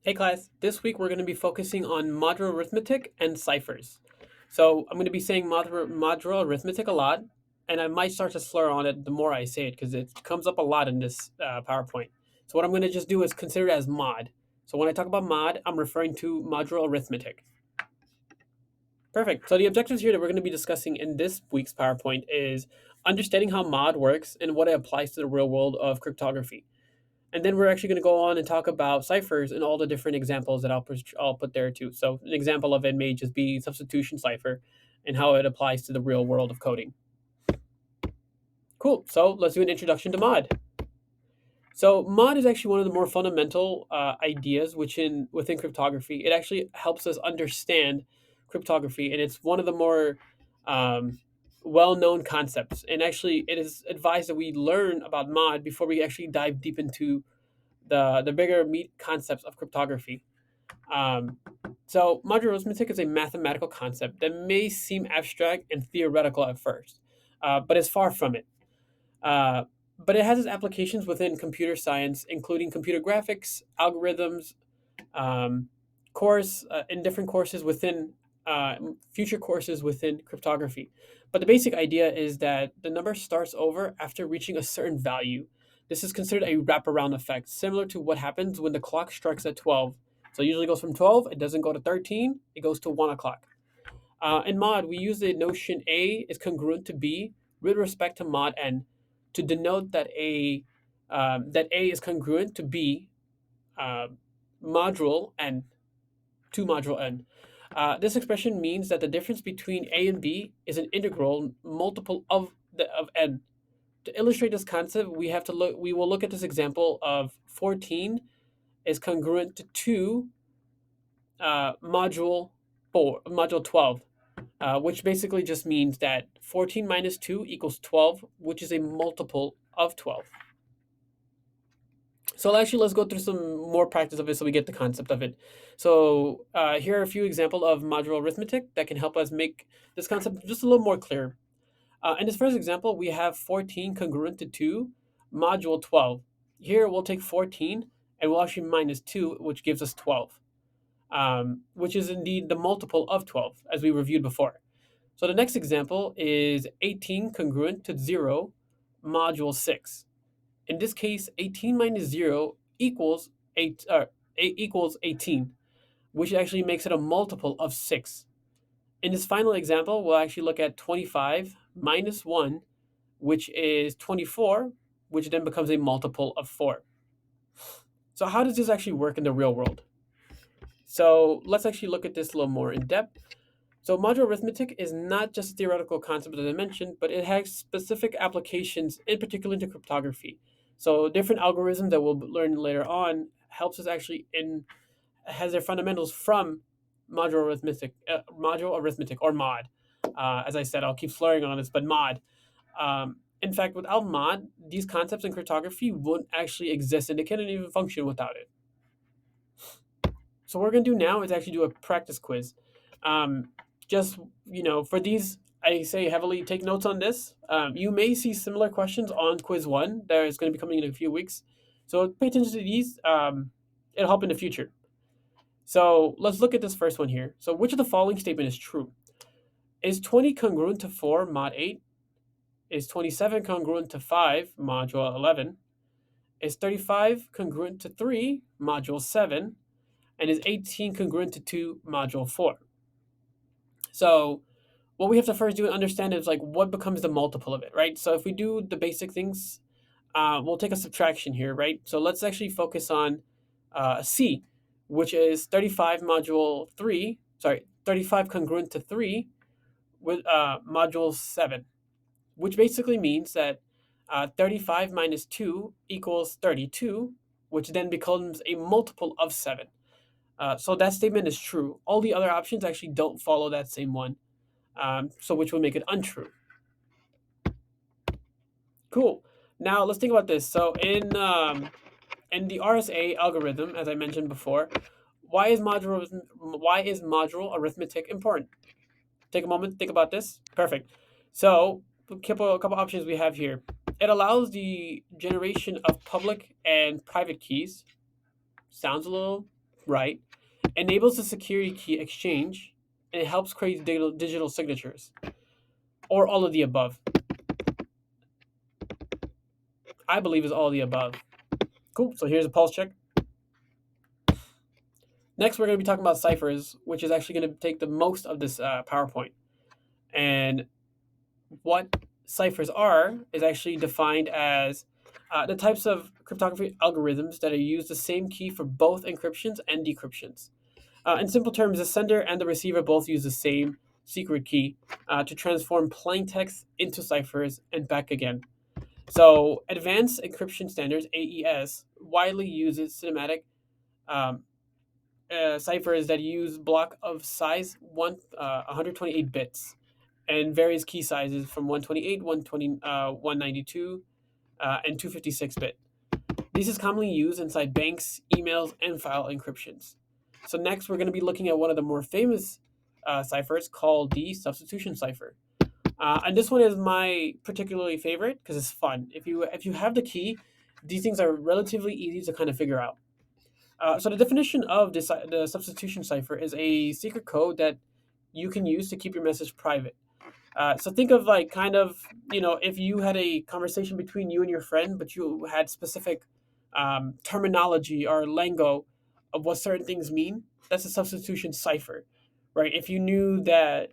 Hey class, this week we're going to be focusing on modular arithmetic and ciphers. So I'm going to be saying modular arithmetic a lot, and I might start to slur on it the more I say it because it comes up a lot in this PowerPoint. So what I'm going to just do is consider it as mod. So when I talk about mod, I'm referring to modular arithmetic. Perfect. So the objectives here that we're going to be discussing in this week's PowerPoint is understanding how mod works and what it applies to the real world of cryptography. And then we're actually going to go on and talk about ciphers and all the different examples that I'll put there too. So an example of it may just be substitution cipher and how it applies to the real world of coding. Cool. So let's do an introduction to mod. So mod is actually one of the more fundamental ideas within cryptography. It actually helps us understand cryptography, and it's one of the more um, well-known concepts. And actually, it is advised that we learn about mod before we actually dive deep into the bigger meat concepts of cryptography. Um, so modular arithmetic is a mathematical concept that may seem abstract and theoretical at first, but is far from it. Uh, but it has its applications within computer science, including computer graphics, algorithms, um, in different courses within future courses within cryptography. But the basic idea is that the number starts over after reaching a certain value. This is considered a wraparound effect, similar to what happens when the clock strikes at 12. So it usually goes from 12, it doesn't go to 13, it goes to 1 o'clock. In mod, we use the notion A is congruent to B with respect to mod n to denote that A is congruent to B uh, module n to module n. This expression means that the difference between A and B is an integral multiple of n. To illustrate this concept, we will look at this example of 14 is congruent to 2 module 12, which basically just means that 14 minus 2 equals 12, which is a multiple of 12. So actually, let's go through some more practice of it so we get the concept of it. So here are a few examples of modular arithmetic that can help us make this concept just a little more clear. In this first example, we have 14 congruent to 2, module 12. Here we'll take 14 and we'll actually minus 2, which gives us 12, which is indeed the multiple of 12, as we reviewed before. So the next example is 18 congruent to 0, module 6. In this case, 18 minus 0 equals 18, which actually makes it a multiple of 6. In this final example, we'll actually look at 25 minus 1, which is 24, which then becomes a multiple of 4. So how does this actually work in the real world? So let's actually look at this a little more in depth. So modular arithmetic is not just a theoretical concept as I mentioned, but it has specific applications, in particular into cryptography. So different algorithms that we'll learn later on helps us actually in has their fundamentals from modular arithmetic or mod. As I said, I'll keep slurring on this, but mod. In fact, without mod, these concepts in cryptography wouldn't actually exist, and they couldn't even function without it. So what we're gonna do now is actually do a practice quiz. Um, just for these, I say heavily take notes on this. You may see similar questions on quiz one that is going to be coming in a few weeks. So pay attention to these. It'll help in the future. So let's look at this first one here. So which of the following statement is true? Is 20 congruent to 4 mod 8? Is 27 congruent to 5 module 11? Is 35 congruent to 3 module 7? And is 18 congruent to 2 module 4? So what we have to first do and understand is like what becomes the multiple of it, right? So if we do the basic things, we'll take a subtraction here, right? So let's actually focus on C, which is 35 module 3, 35 congruent to 3 with module 7, which basically means that 35 minus 2 equals 32, which then becomes a multiple of 7. So that statement is true. All the other options actually don't follow that same one, so which will make it untrue. Cool. Now let's think about this. So in the RSA algorithm, as I mentioned before, why is modular arithmetic important? Take a moment, think about this. Perfect. So a couple options we have here. It allows the generation of public and private keys. Sounds a little right, enables the security key exchange, and it helps create digital signatures, or all of the above. I believe is all of the above. Cool. So here's a pulse check. Next, we're going to be talking about ciphers, which is actually going to take the most of this PowerPoint. And what ciphers are is actually defined as the types of cryptography algorithms that are used the same key for both encryptions and decryptions. In simple terms, the sender and the receiver both use the same secret key to transform plain text into ciphers and back again. So, advanced encryption standards (AES) widely uses cinematic um, ciphers that use block of size 128 bits and various key sizes from 128, 192, and 256 bit. This is commonly used inside banks, emails, and file encryptions. So next, we're going to be looking at one of the more famous ciphers called the substitution cipher. And this one is my particularly favorite because it's fun. If you have the key, these things are relatively easy to kind of figure out. So the definition of the substitution cipher is a secret code that you can use to keep your message private. So think of like kind of if you had a conversation between you and your friend, but you had specific terminology or lingo of what certain things mean. That's a substitution cipher, right? If you knew that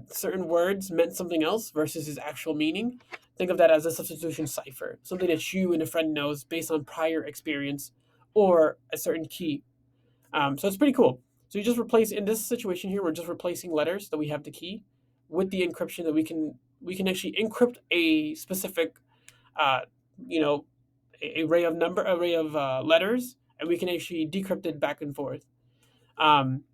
certain words meant something else versus its actual meaning, think of that as a substitution cipher, something that you and a friend knows based on prior experience or a certain key. So it's pretty cool. So you just replace in this situation here, we're just replacing letters that we have the key with the encryption that we can actually encrypt a specific uh, you know array of letters, and we can actually decrypt it back and forth.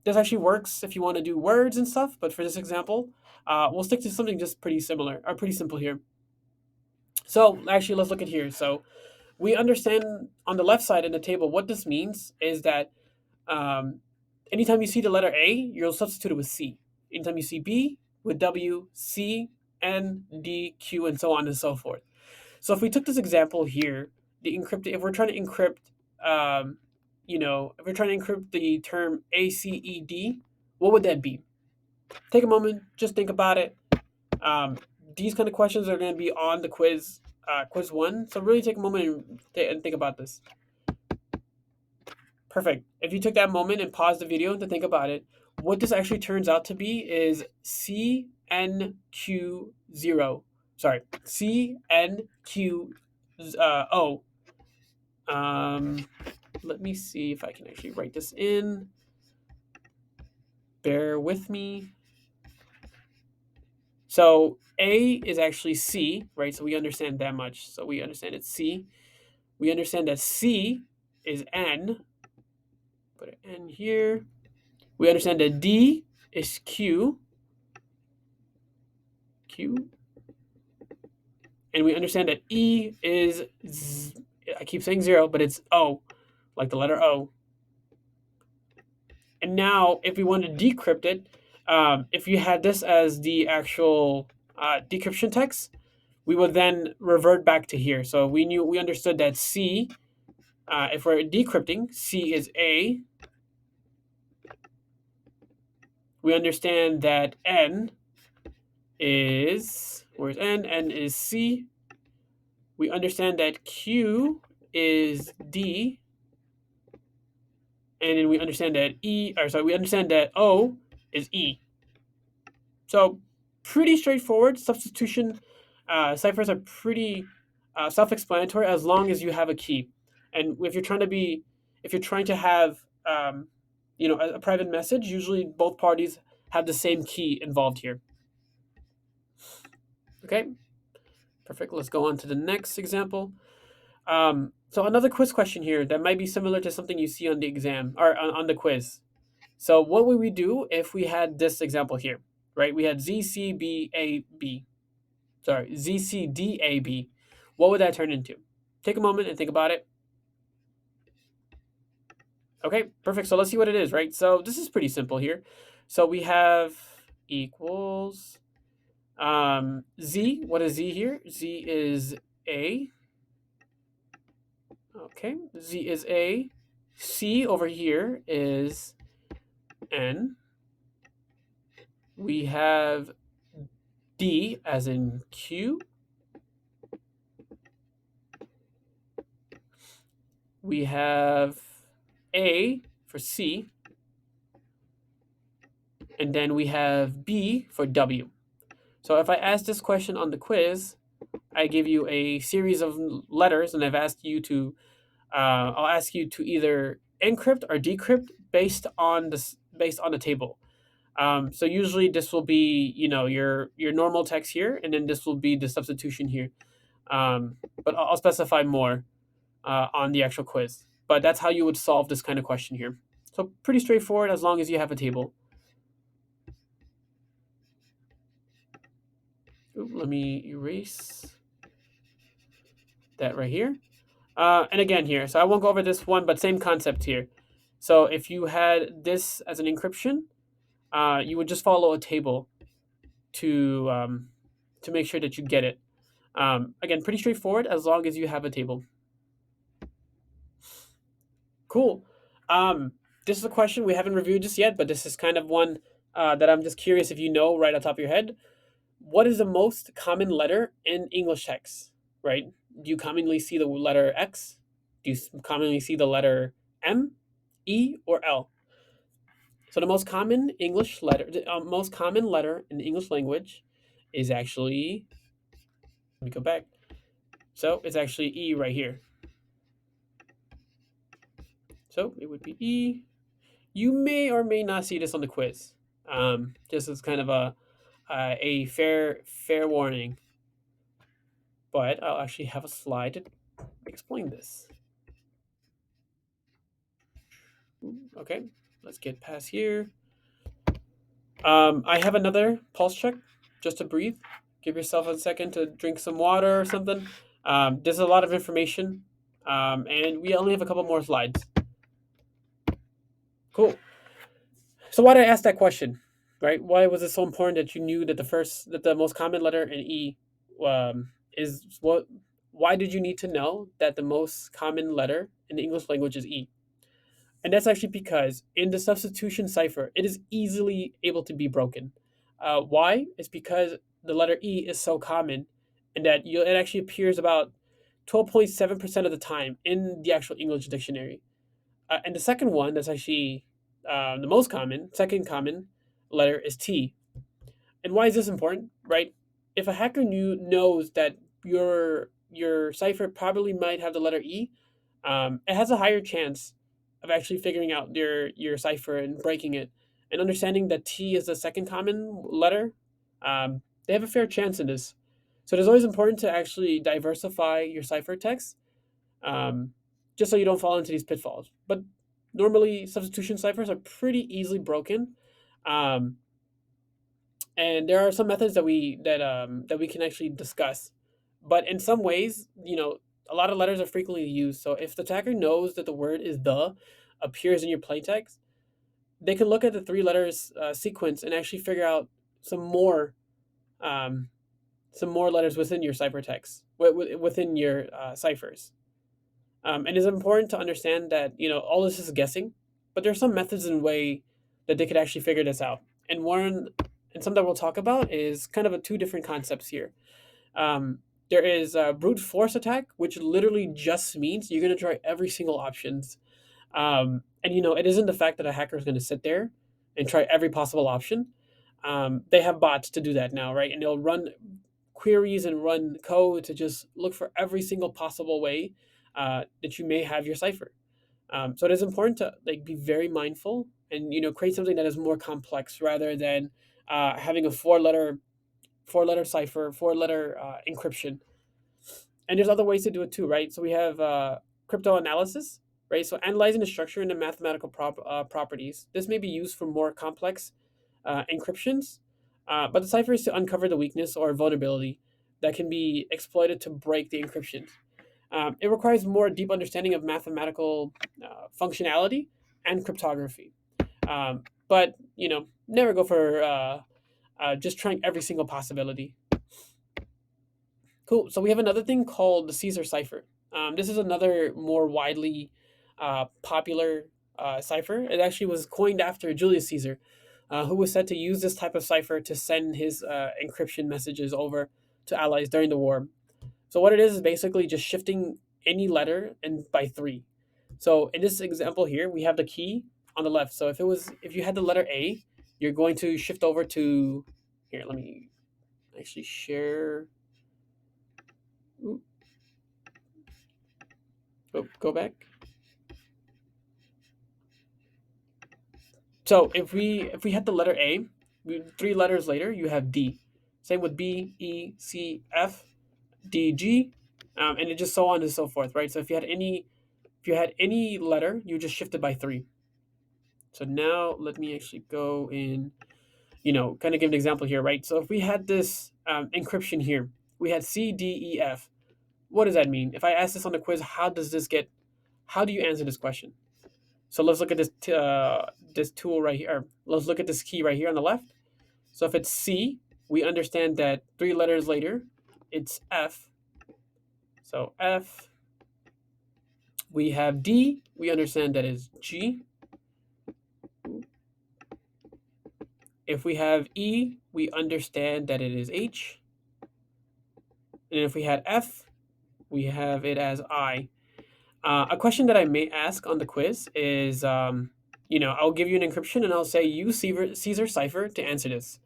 This actually works if you want to do words and stuff, but for this example, we'll stick to something just pretty similar or pretty simple here. So actually, let's look at here. So we understand on the left side in the table what this means is that um, anytime you see the letter A, you'll substitute it with C. Anytime you see B, with W, C, N, D, Q, and so on and so forth. So if we took this example here, if we're trying to encrypt, if we're trying to encrypt the term ACED, what would that be? Take a moment, just think about it. Um, these kind of questions are going to be on the quiz one. So really take a moment and think about this. Perfect. If you took that moment and paused the video to think about it, what this actually turns out to be is CNQ0. Sorry, CNQ0. Let me see if I can actually write this in. Bear with me. So A is actually C, right? So we understand that much. So we understand it's C. We understand that C is N. Put an N here. We understand that D is Q. And we understand that E is, I keep saying 0, but it's O, like the letter O. And now, if we want to decrypt it, if you had this as the actual decryption text, we would then revert back to here. So we understood that C, if we're decrypting, C is A. We understand that N is, where's N? N is C. We understand that Q is D. And then we understand that we understand that O is E. So pretty straightforward. Substitution ciphers are pretty self-explanatory as long as you have a key. And if you're trying to have, a private message, usually both parties have the same key involved here. Okay, perfect. Let's go on to the next example. So another quiz question here that might be similar to something you see on the exam or on the quiz. So what would we do if we had this example here, right? We had ZCBAB. Sorry, ZCDAB. What would that turn into? Take a moment and think about it. Okay, perfect. So let's see what it is, right? So this is pretty simple here. So we have equals Z. What is Z here? Z is A. Okay, Z is A. C over here is N. We have D as in Q. We have A for C. And then we have B for W. So if I ask this question on the quiz, I give you a series of letters, and I've asked you to, I'll ask you to either encrypt or decrypt based on the table. So usually this will be, your normal text here, and then this will be the substitution here. But I'll specify more on the actual quiz. But that's how you would solve this kind of question here. So pretty straightforward as long as you have a table. Ooh, let me erase that right here. And again here, so I won't go over this one, but same concept here. So if you had this as an encryption, you would just follow a table to make sure that you get it. Again, pretty straightforward as long as you have a table. Cool. This is a question we haven't reviewed just yet, but this is kind of one that I'm just curious if you know right on top of your head. What is the most common letter in English text? Right? Do you commonly see the letter X? Do you commonly see the letter M, E, or L? So the most common most common letter in the English language is actually. Let me go back. So it's actually E right here. So it would be E. You may or may not see this on the quiz. Just as kind of a fair warning. But I'll actually have a slide to explain this. Okay, let's get past here. I have another pulse check just to breathe. Give yourself a second to drink some water or something. There's a lot of information, and we only have a couple more slides. Cool. So why did I ask that question? Right? Why was it so important that you knew that the most common letter in E is what? Why did you need to know that the most common letter in the English language is E? And that's actually because in the substitution cipher, it is easily able to be broken. Why? It's because the letter E is so common, and that it actually appears about 12.7% of the time in the actual English dictionary. And the second one, that's actually the most common, second common letter is T. And why is this important? Right? If a hacker knows that your cipher probably might have the letter E, it has a higher chance of actually figuring out your cipher and breaking it, and understanding that T is the second common letter. They have a fair chance in this. So it is always important to actually diversify your cipher text, um, just so you don't fall into these pitfalls. But normally, substitution ciphers are pretty easily broken. Um, and there are some methods that we can actually discuss. But in some ways, a lot of letters are frequently used. So if the attacker knows that the word is the appears in your plaintext, they can look at the three letters sequence and actually figure out some more um, some more letters within your ciphertext, within your ciphers. And it's important to understand that all this is guessing, but there are some methods and way that they could actually figure this out. And some that we'll talk about is kind of two different concepts here. There is a brute force attack, which literally just means you're going to try every single options. And it isn't the fact that a hacker is going to sit there and try every possible option. They have bots to do that now, right? And they'll run queries and run code to just look for every single possible way that you may have your cipher. So it is important to be very mindful and create something that is more complex rather than having a four letter cipher, four-letter encryption. And there's other ways to do it too, right? So we have cryptanalysis, right? So analyzing the structure and the mathematical properties. This may be used for more complex encryptions, but the cipher is to uncover the weakness or vulnerability that can be exploited to break the encryption. It requires more deep understanding of mathematical functionality and cryptography. But never go for just trying every single possibility. Cool. So we have another thing called the Caesar cipher. This is another more widely popular cipher. It actually was coined after Julius Caesar, who was said to use this type of cipher to send his encryption messages over to allies during the war. So what it is basically just shifting any letter and by 3. So in this example here, we have the key on the left. So if you had the letter A, you're going to shift over to here. Let me actually share. Ooh, go back. So if we had the letter A, 3 letters later you have D. Same with B, E, C, F, D, G, and it just so on and so forth, right? So if you had any letter, you just shifted by 3. So now let me actually go in, kind of give an example here, right? So if we had this encryption here, we had C, D, E, F. What does that mean? If I ask this on the quiz, how do you answer this question? So let's look at this tool right here. Or let's look at this key right here on the left. So if it's C, we understand that 3 letters later, it's F. So F. We have D. We understand that is G. If we have E, we understand that it is H. And if we had F, we have it as I. A question that I may ask on the quiz is, I'll give you an encryption and I'll say use Caesar cipher to answer this.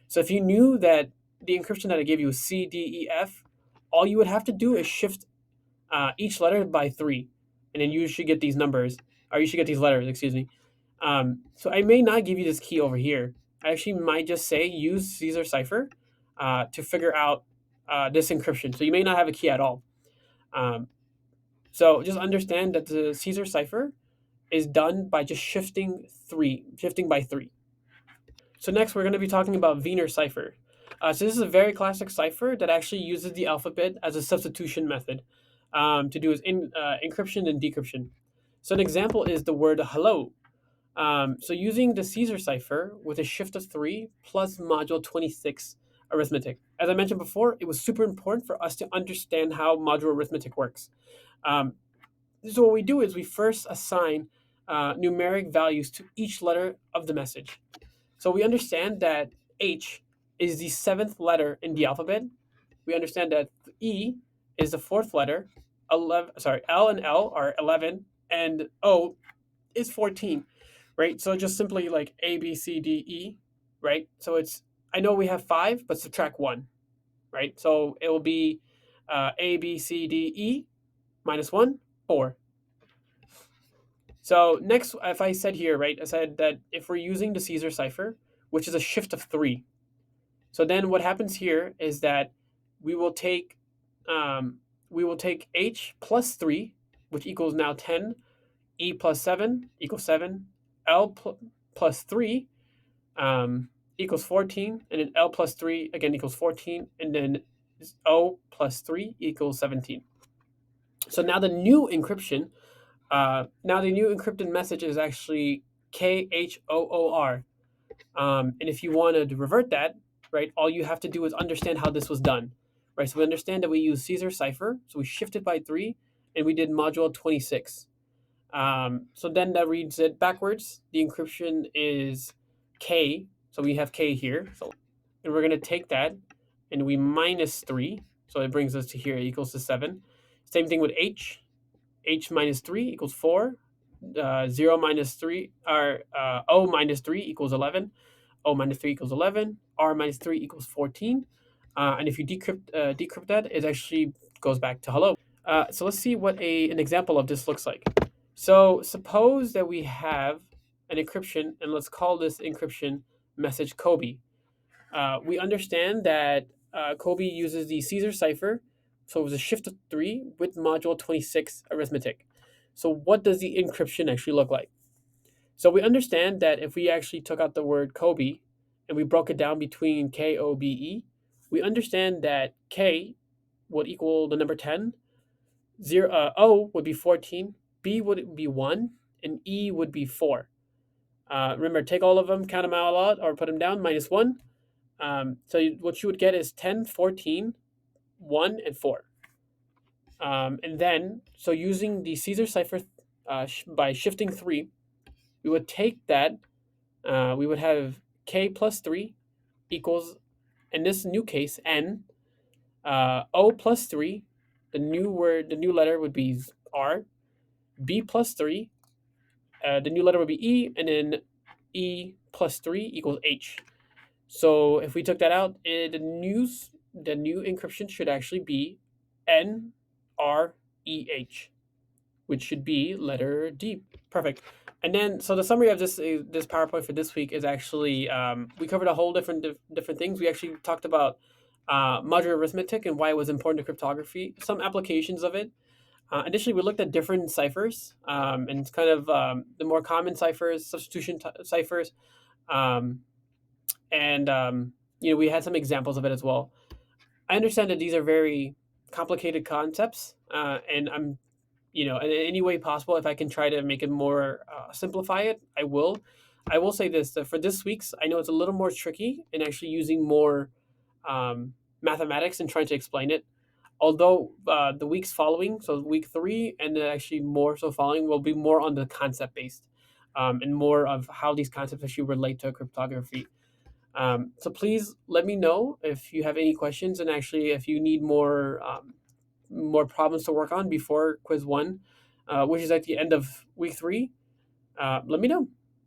So if you knew that the encryption that I gave you was C, D, E, F, all you would have to do is shift each letter by 3, and then you should get these numbers, or you should get these letters, excuse me. So I may not give you this key over here. I actually might just say use Caesar cipher to figure out this encryption. So you may not have a key at all. So just understand that the Caesar cipher is done by just shifting by 3. So next, we're going to be talking about Wiener cipher. So this is a very classic cipher that actually uses the alphabet as a substitution method to do encryption and decryption. So an example is the word hello. So using the Caesar cipher with a shift of 3 plus module 26 arithmetic. As I mentioned before, it was super important for us to understand how modular arithmetic works. So what we do is we first assign numeric values to each letter of the message. So we understand that H is the 7th letter in the alphabet. We understand that E is the 4th letter. L and L are 11, and O is 14, right? So just simply like A, B, C, D, E, right? So I know we have 5, but subtract 1, right? So it will be A, B, C, D, E minus 1, 4. So next, if I said here, right, I said that if we're using the Caesar cipher, which is a shift of 3, so then what happens here is that we will take H plus 3, which equals now 10, E plus 7 equals 7, L plus 3 equals 14, and then L plus 3 again equals 14, and then O plus 3 equals 17. So now the new encryption, now the new encrypted message is actually KHOOR. And if you want to revert that, right, all you have to do is understand how this was done, right? So we understand that we use Caesar cipher, so we shifted by 3, and we did module 26. So then that reads it backwards. The encryption is K, so we have K here. So, and we're going to take that, and we minus 3, so it brings us to here, equals to 7. Same thing with H. H minus 3 equals 4. 0 minus 3, or O minus 3 equals 11. O minus 3 equals 11. R minus 3 equals 14. And if you decrypt that, it actually goes back to hello. So let's see what an example of this looks like. So suppose that we have an encryption, and let's call this encryption message Kobe. We understand that Kobe uses the Caesar cipher, so it was a shift of 3 with module 26 arithmetic. So what does the encryption actually look like? So we understand that if we actually took out the word Kobe and we broke it down between KOBE, we understand that K would equal the number 10, O would be 14, B would be 1, and E would be 4. Remember, take all of them, count them out or put them down, minus 1. So what you would get is 10, 14, 1, and 4. And then, so using the Caesar cipher by shifting 3, we would take that, we would have k plus 3 equals, in this new case, n. O plus 3, the new letter would be R. B plus 3, the new letter would be E, and then E plus 3 equals H. So if we took that out, the new encryption should actually be NREH, which should be letter D. Perfect. And then, so the summary of this PowerPoint for this week is actually, we covered a whole different things. We actually talked about modular arithmetic and why it was important to cryptography, some applications of it. Additionally, we looked at different ciphers, and it's kind of the more common ciphers, substitution ciphers, um, and we had some examples of it as well. I understand that these are very complicated concepts, and I'm, in any way possible, if I can try to make it more simplify it, I will. I will say this, that for this week's, I know it's a little more tricky in actually using more mathematics and trying to explain it. Although the weeks following, so week 3 and then actually more so following, will be more on the concept based, and more of how these concepts actually relate to cryptography. So please let me know if you have any questions, and actually if you need more problems to work on before quiz 1, which is at the end of week 3. Let me know.